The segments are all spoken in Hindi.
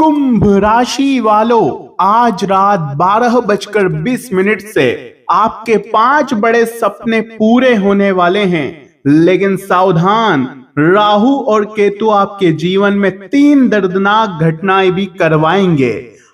कुंभ राशि वालों, आज रात 12:20 से आपके 5 बड़े सपने पूरे होने वाले हैं। लेकिन सावधान, राहु और केतु आपके जीवन में 3 दर्दनाक घटनाएं भी करवाएंगे।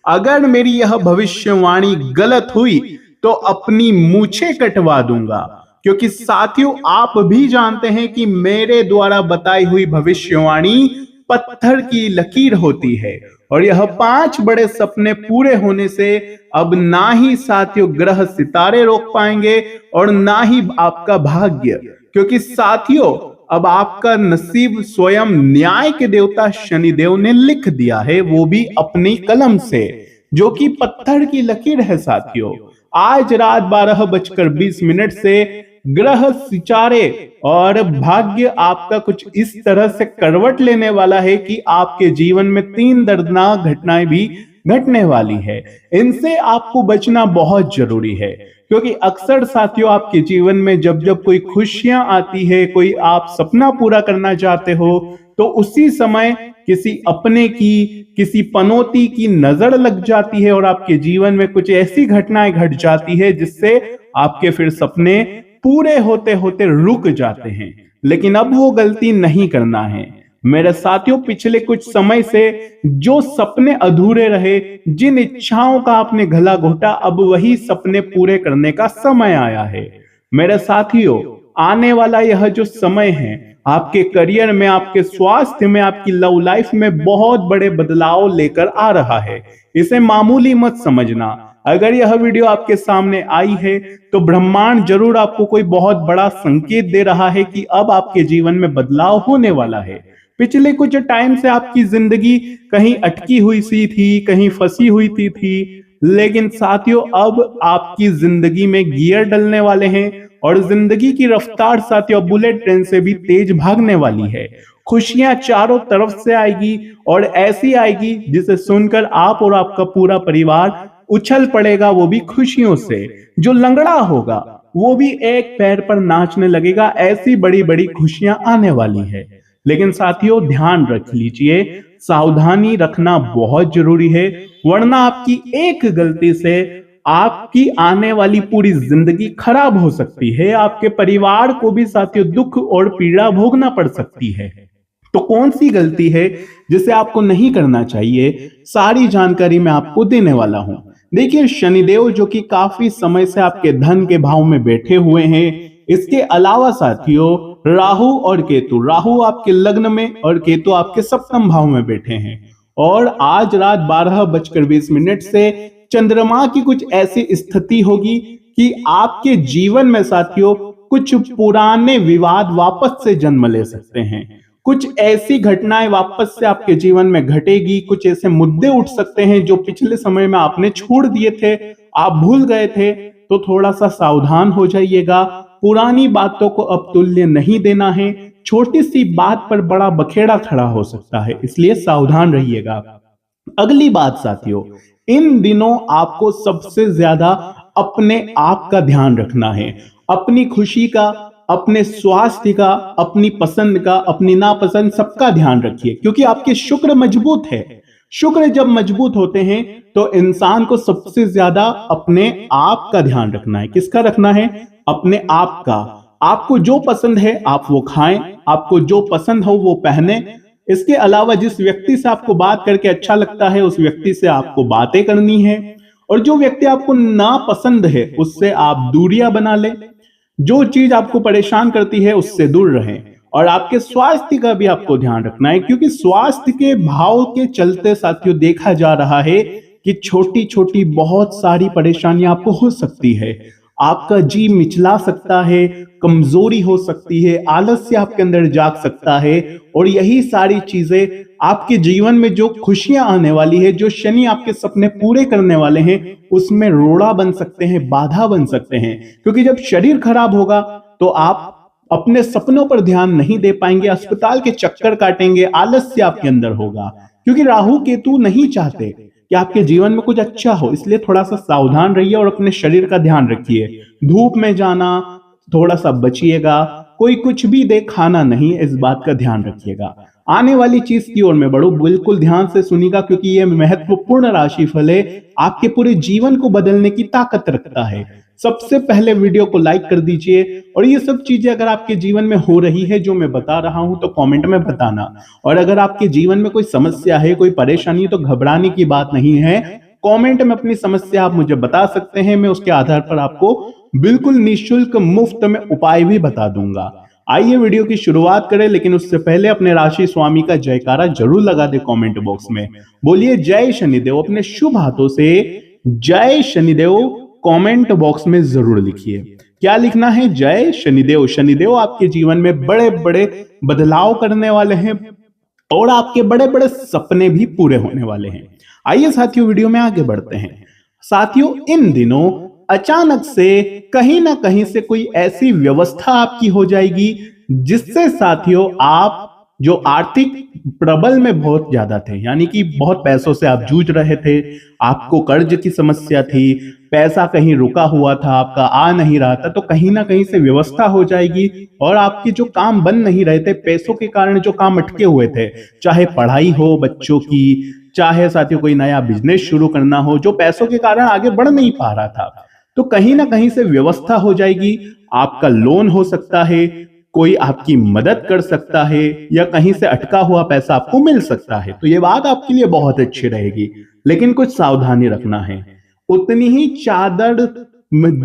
अगर मेरी यह भविष्यवाणी गलत हुई तो अपनी मूछें कटवा दूंगा, क्योंकि साथियों आप भी जानते हैं कि मेरे द्वारा बताई हुई भविष्यवाणी पत्थर की लकीर होती है। और यह 5 बड़े सपने पूरे होने से अब ना ही साथियों ग्रह सितारे रोक पाएंगे और ना ही आपका भाग्य, क्योंकि साथियों अब आपका नसीब स्वयं न्याय के देवता शनिदेव ने लिख दिया है, वो भी अपनी कलम से, जो कि पत्थर की लकीर है। साथियों आज रात 12:20 से ग्रह सितारे और भाग्य आपका कुछ इस तरह से करवट लेने वाला है कि आपके जीवन में 3 दर्दनाक घटनाएं भी घटने वाली है। इनसे आपको बचना बहुत जरूरी है, क्योंकि अक्सर साथियों आपके जीवन में जब जब कोई खुशियां आती है, कोई आप सपना पूरा करना चाहते हो, तो उसी समय किसी अपने की, किसी पनौती की नजर लग जाती है और आपके जीवन में कुछ ऐसी घटनाएं घट जाती है जिससे आपके फिर सपने पूरे होते होते रुक जाते हैं। लेकिन अब वो गलती नहीं करना है मेरे साथियों। पिछले कुछ समय से जो सपने अधूरे रहे, जिन इच्छाओं का आपने गला घोटा, अब वही सपने पूरे करने का समय आया है मेरे साथियों। आने वाला यह जो समय है आपके करियर में, आपके स्वास्थ्य में, आपकी लव लाइफ में बहुत बड़े बदलाव लेकर आ रहा है। इसे मामूली मत समझना। अगर यह वीडियो आपके सामने आई है तो ब्रह्मांड जरूर आपको कोई बहुत बड़ा संकेत दे रहा है कि अब आपके जीवन में बदलाव होने वाला है। पिछले कुछ टाइम से आपकी जिंदगी कहीं अटकी हुई सी थी, कहीं फंसी हुई थी, लेकिन साथियों अब आपकी जिंदगी में गियर डलने वाले हैं और जिंदगी की रफ्तार साथियों बुलेट ट्रेन से भी तेज भागने वाली है। खुशियां चारों तरफ से आएगी और ऐसी आएगी जिसे सुनकर आप और आपका पूरा परिवार उछल पड़ेगा, वो भी खुशियों से। जो लंगड़ा होगा वो भी एक पैर पर नाचने लगेगा। ऐसी बड़ी बड़ी खुशियां आने वाली है। लेकिन साथियों ध्यान रख लीजिए, सावधानी रखना बहुत जरूरी है, वरना आपकी एक गलती से आपकी आने वाली पूरी जिंदगी खराब हो सकती है। आपके परिवार को भी साथियों दुख और पीड़ा भोगना पड़ सकती है। तो कौन सी गलती है जिसे आपको नहीं करना चाहिए, सारी जानकारी मैं आपको देने वाला हूं। देखिए, शनिदेव जो कि काफी समय से आपके धन के भाव में बैठे हुए हैं, इसके अलावा साथियों राहु और केतु, राहु आपके लग्न में और केतु आपके सप्तम भाव में बैठे हैं। और आज रात 12:20 से चंद्रमा की कुछ ऐसी स्थिति होगी कि आपके जीवन में साथियों कुछ पुराने विवाद वापस से जन्म ले सकते हैं। कुछ ऐसी घटनाएं वापस से आपके जीवन में घटेगी, कुछ ऐसे मुद्दे उठ सकते हैं जो पिछले समय में आपने छोड़ दिए थे, आप भूल गए थे। तो थोड़ा सा सावधान हो जाइएगा। पुरानी बातों को अब तुल्य नहीं देना है। छोटी सी बात पर बड़ा बखेड़ा खड़ा हो सकता है, इसलिए सावधान रहिएगा। अगली बात साथियों, इन दिनों आपको सबसे ज्यादा अपने आप का ध्यान रखना है। अपनी खुशी का, अपने स्वास्थ्य का, अपनी पसंद का, अपनी नापसंद, सबका ध्यान रखिए, क्योंकि आपके शुक्र मजबूत है। शुक्र जब मजबूत होते हैं तो इंसान को सबसे ज्यादा अपने आप का ध्यान रखना है। किसका रखना है? अपने आप का। आपको जो पसंद है आप वो खाएं, आपको जो पसंद हो वो पहने। इसके अलावा जिस व्यक्ति से आपको बात करके अच्छा लगता है उस व्यक्ति से आपको बातें करनी है, और जो व्यक्ति आपको नापसंद है उससे आप दूरियां बना लें। जो चीज आपको परेशान करती है उससे दूर रहें। और आपके स्वास्थ्य का भी आपको ध्यान रखना है, क्योंकि स्वास्थ्य के भाव के चलते साथियों देखा जा रहा है कि छोटी छोटी बहुत सारी परेशानियां आपको हो सकती है। आपका जी मिचला सकता है, कमजोरी हो सकती है, आलस्य आपके अंदर जाग सकता है, और यही सारी चीजें आपके जीवन में जो खुशियां आने वाली है, जो शनि आपके सपने पूरे करने वाले हैं, उसमें रोड़ा बन सकते हैं, बाधा बन सकते हैं। क्योंकि जब शरीर खराब होगा तो आप अपने सपनों पर ध्यान नहीं दे पाएंगे, अस्पताल के चक्कर काटेंगे, आलस्य आपके अंदर होगा। क्योंकि राहु केतु नहीं चाहते कि आपके जीवन में कुछ अच्छा हो, इसलिए थोड़ा सा सावधान रहिए और अपने शरीर का ध्यान रखिए। धूप में जाना थोड़ा सा बचिएगा, कोई कुछ भी दे, खाना नहीं, इस बात का ध्यान रखिएगा। आने वाली चीज की ओर मैं बढ़ूं, बिल्कुल ध्यान से सुनिएगा क्योंकि यह महत्वपूर्ण राशिफल है, आपके पूरे जीवन को बदलने की ताकत रखता है। सबसे पहले वीडियो को लाइक कर दीजिए, और ये सब चीजें अगर आपके जीवन में हो रही है जो मैं बता रहा हूं तो कमेंट में बताना। और अगर आपके जीवन में कोई समस्या है, कोई परेशानी है, तो घबराने की बात नहीं है। कमेंट में अपनी समस्या आप मुझे बता सकते हैं, मैं उसके आधार पर आपको बिल्कुल निःशुल्क मुफ्त में उपाय भी बता दूंगा। आइए वीडियो की शुरुआत करें, लेकिन उससे पहले अपने राशि स्वामी का जयकारा जरूर लगा दे कमेंट बॉक्स में। बोलिए जय शनिदेव, अपने शुभ हाथों से जय शनिदेव कमेंट बॉक्स में जरूर लिखिए। क्या लिखना है? जय शनिदेव। शनिदेव आपके जीवन में बड़े बड़े बदलाव करने वाले हैं और आपके बड़े बड़े सपने भी पूरे होने वाले हैं। आइए साथियों वीडियो में आगे बढ़ते हैं। साथियों, इन दिनों अचानक से कहीं ना कहीं से कोई ऐसी व्यवस्था आपकी हो जाएगी जिससे साथियों आप जो आर्थिक प्रबल में बहुत ज्यादा थे, यानी कि बहुत पैसों से आप जूझ रहे थे, आपको कर्ज की समस्या थी, पैसा कहीं रुका हुआ था, आपका आ नहीं रहा था, तो कहीं ना कहीं से व्यवस्था हो जाएगी और आपके जो काम बन नहीं रहे थे, पैसों के कारण जो काम अटके हुए थे, चाहे पढ़ाई हो बच्चों की, चाहे साथियों कोई नया बिजनेस शुरू करना हो, जो पैसों के कारण आगे बढ़ नहीं पा रहा था, तो कहीं ना कहीं से व्यवस्था हो जाएगी। आपका लोन हो सकता है, कोई आपकी मदद कर सकता है, या कहीं से अटका हुआ पैसा आपको मिल सकता है। तो ये बात आपके लिए बहुत अच्छी रहेगी, लेकिन कुछ सावधानी रखना है। उतनी ही चादर,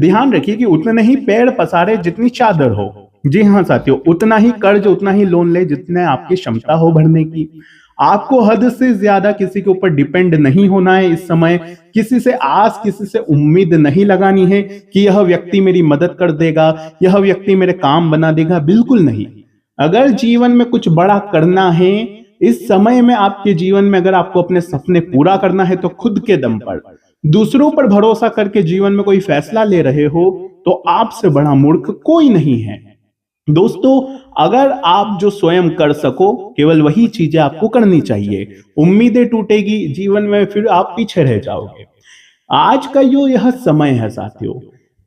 ध्यान रखिए कि उतने ही पेड़ पसारे जितनी चादर हो। जी हाँ साथियों, उतना ही कर्ज, उतना ही लोन ले जितने आपकी क्षमता हो भरने की। आपको हद से ज्यादा किसी के ऊपर डिपेंड नहीं होना है इस समय। किसी से आस, किसी से उम्मीद नहीं लगानी है कि यह व्यक्ति मेरी मदद कर देगा, यह व्यक्ति मेरे काम बना देगा, बिल्कुल नहीं। अगर जीवन में कुछ बड़ा करना है इस समय में, आपके जीवन में अगर आपको अपने सपने पूरा करना है, तो खुद के दम पर, दूसरों पर भरोसा करके जीवन में कोई फैसला ले रहे हो, तो आपसे बड़ा मूर्ख कोई नहीं है। दोस्तों, अगर आप जो स्वयं कर सको, केवल वही चीजें आपको करनी चाहिए। उम्मीदें टूटेगी जीवन में, फिर आप पीछे रह जाओगे। आज का जो यह समय है साथियों,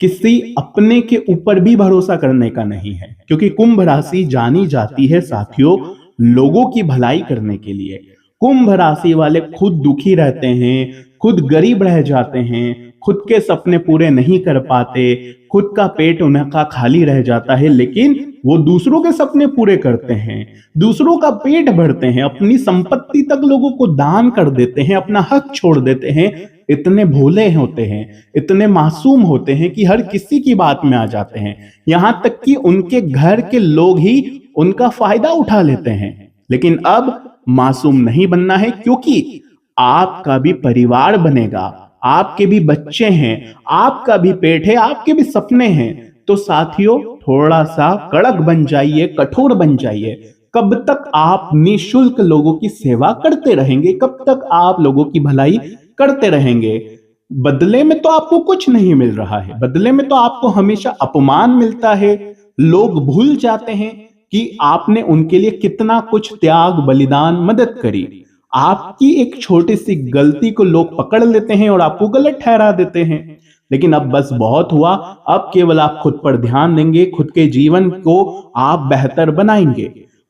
किसी अपने के ऊपर भी भरोसा करने का नहीं है, क्योंकि कुंभ राशि जानी जाती है साथियों लोगों की भलाई करने के लिए। कुंभ राशि वाले खुद दुखी रहते हैं, खुद गरीब रह जाते हैं, खुद के सपने पूरे नहीं कर पाते, खुद का पेट उनका खाली रह जाता है, लेकिन वो दूसरों के सपने पूरे करते हैं, दूसरों का पेट भरते हैं, अपनी संपत्ति तक लोगों को दान कर देते हैं, अपना हक छोड़ देते हैं। इतने भोले होते हैं, इतने मासूम होते हैं कि हर किसी की बात में आ जाते हैं, यहां तक कि उनके घर के लोग ही उनका फायदा उठा लेते हैं। लेकिन अब मासूम नहीं बनना है, क्योंकि आपका भी परिवार बनेगा, आपके भी बच्चे हैं, आपका भी पेट है, आपके भी सपने हैं। तो साथियों, थोड़ा सा कड़क बन जाइए, कठोर बन जाइए। कब तक आप निःशुल्क लोगों की सेवा करते रहेंगे? कब तक आप लोगों की भलाई करते रहेंगे? बदले में तो आपको कुछ नहीं मिल रहा है, बदले में तो आपको हमेशा अपमान मिलता है। लोग भूल जाते हैं कि आपने उनके लिए कितना कुछ त्याग, बलिदान, मदद करी। आपकी एक छोटी सी गलती को लोग पकड़ लेते हैं और आपको गलत ठहरा देते हैं। लेकिन अब बस बहुत हुआ, अब केवल आप खुद पर ध्यान देंगे, खुद के जीवन को आप बेहतर बनाएंगे।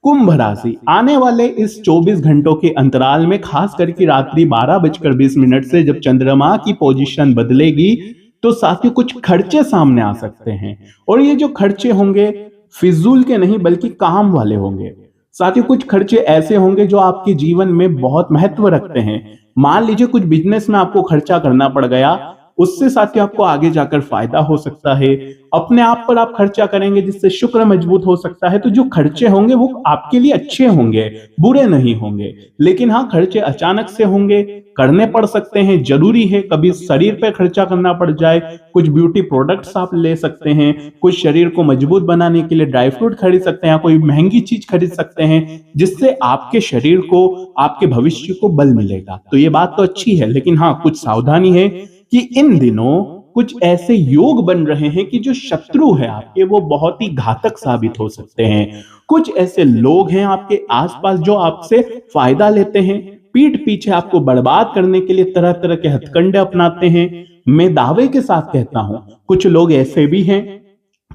कुंभ राशि आने वाले इस 24 घंटों के अंतराल में, खास करके रात्रि 12:20 से जब चंद्रमा की पोजीशन बदलेगी, तो साथियों कुछ खर्चे सामने आ सकते हैं। और ये जो खर्चे होंगे फिजूल के नहीं बल्कि काम वाले होंगे। साथियों कुछ खर्चे ऐसे होंगे जो आपके जीवन में बहुत महत्व रखते हैं। मान लीजिए कुछ बिजनेस में आपको खर्चा करना पड़ गया, उससे साथियों आपको आगे जाकर फायदा हो सकता है। अपने आप पर आप खर्चा करेंगे जिससे शुक्र मजबूत हो सकता है। तो जो खर्चे होंगे वो आपके लिए अच्छे होंगे, बुरे नहीं होंगे। लेकिन हाँ, खर्चे अचानक से होंगे, करने पड़ सकते हैं, जरूरी है। कभी शरीर पे खर्चा करना पड़ जाए, कुछ ब्यूटी प्रोडक्ट्स आप ले सकते हैं, कुछ शरीर को मजबूत बनाने के लिए ड्राई फ्रूट खरीद सकते हैं, कोई महंगी चीज खरीद सकते हैं जिससे आपके शरीर को, आपके भविष्य को बल मिलेगा। तो ये बात तो अच्छी है, लेकिन हाँ, कुछ सावधानी है कि इन दिनों कुछ ऐसे योग बन रहे हैं कि जो शत्रु है आपके, वो बहुत ही घातक साबित हो सकते हैं। कुछ ऐसे लोग हैं आपके आसपास जो आपसे फायदा लेते हैं, पीठ पीछे आपको बर्बाद करने के लिए तरह तरह के हथकंडे अपनाते हैं। मैं दावे के साथ कहता हूं, कुछ लोग ऐसे भी हैं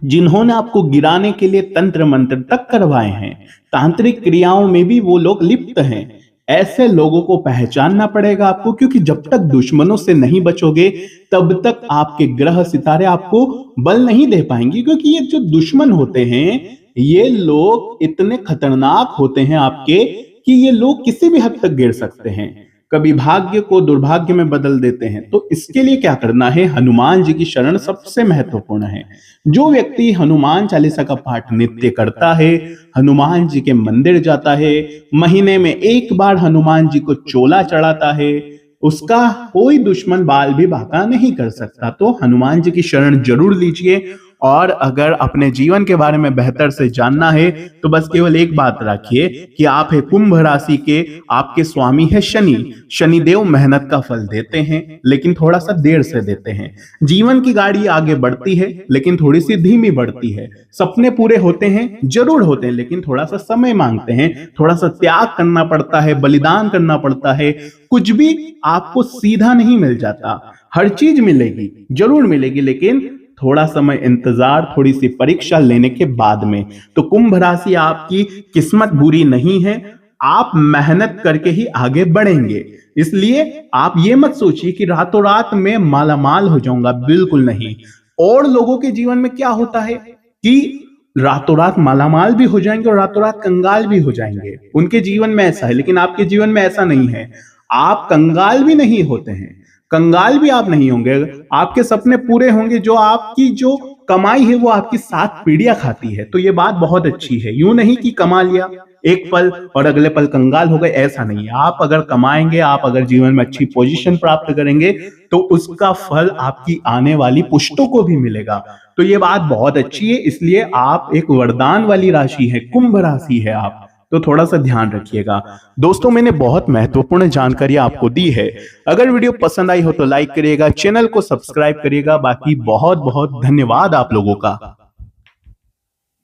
जिन्होंने आपको गिराने के लिए तंत्र मंत्र तक करवाए हैं, तांत्रिक क्रियाओं में भी वो लोग लिप्त हैं। ऐसे लोगों को पहचानना पड़ेगा आपको, क्योंकि जब तक दुश्मनों से नहीं बचोगे तब तक आपके ग्रह सितारे आपको बल नहीं दे पाएंगे। क्योंकि ये जो दुश्मन होते हैं, ये लोग इतने खतरनाक होते हैं आपके कि ये लोग किसी भी हद तक गिर सकते हैं। कभी भाग्य को दुर्भाग्य में बदल देते हैं। तो इसके लिए क्या करना है, हनुमान जी की शरण सबसे महत्वपूर्ण है। जो व्यक्ति हनुमान चालीसा का पाठ नित्य करता है, हनुमान जी के मंदिर जाता है, महीने में एक बार हनुमान जी को चोला चढ़ाता है, उसका कोई दुश्मन बाल भी बांका नहीं कर सकता। तो हनुमान जी की शरण जरूर लीजिए। और अगर अपने जीवन के बारे में बेहतर से जानना है तो बस केवल एक बात रखिए कि आप है कुंभ राशि के, आपके स्वामी है शनि। शनिदेव मेहनत का फल देते हैं, लेकिन थोड़ा सा देर से देते हैं। जीवन की गाड़ी आगे बढ़ती है, लेकिन थोड़ी सी धीमी बढ़ती है। सपने पूरे होते हैं, जरूर होते हैं, लेकिन थोड़ा सा समय मांगते हैं, थोड़ा सा त्याग करना पड़ता है, बलिदान करना पड़ता है। कुछ भी आपको सीधा नहीं मिल जाता। हर चीज मिलेगी, जरूर मिलेगी, लेकिन थोड़ा समय इंतजार, थोड़ी सी परीक्षा लेने के बाद में। तो कुंभ राशि, आपकी किस्मत बुरी नहीं है, आप मेहनत करके ही आगे बढ़ेंगे। इसलिए आप ये मत सोचिए कि रातों रात में मालामाल हो जाऊंगा, बिल्कुल नहीं। और लोगों के जीवन में क्या होता है कि रातों रात मालामाल भी हो जाएंगे और रातों रात कंगाल भी हो जाएंगे। उनके जीवन में ऐसा है, लेकिन आपके जीवन में ऐसा नहीं है। आप कंगाल भी नहीं होते हैं, कंगाल भी आप नहीं होंगे। आपके सपने पूरे होंगे। जो आपकी जो कमाई है वो आपकी 7 पीढ़ियां खाती है। तो ये बात बहुत अच्छी है। यूं नहीं कि कमा लिया एक पल और अगले पल कंगाल हो गए, ऐसा नहीं है। आप अगर कमाएंगे, आप अगर जीवन में अच्छी पोजीशन प्राप्त करेंगे, तो उसका फल आपकी आने वाली पुश्तों को भी मिलेगा। तो ये बात बहुत अच्छी है। इसलिए आप एक वरदान वाली राशि है, कुंभ राशि है आप। तो थोड़ा सा ध्यान रखिएगा। दोस्तों, मैंने बहुत महत्वपूर्ण जानकारी आपको दी है। अगर वीडियो पसंद आई हो तो लाइक करिएगा, चैनल को सब्सक्राइब करिएगा। बाकी बहुत बहुत धन्यवाद आप लोगों का।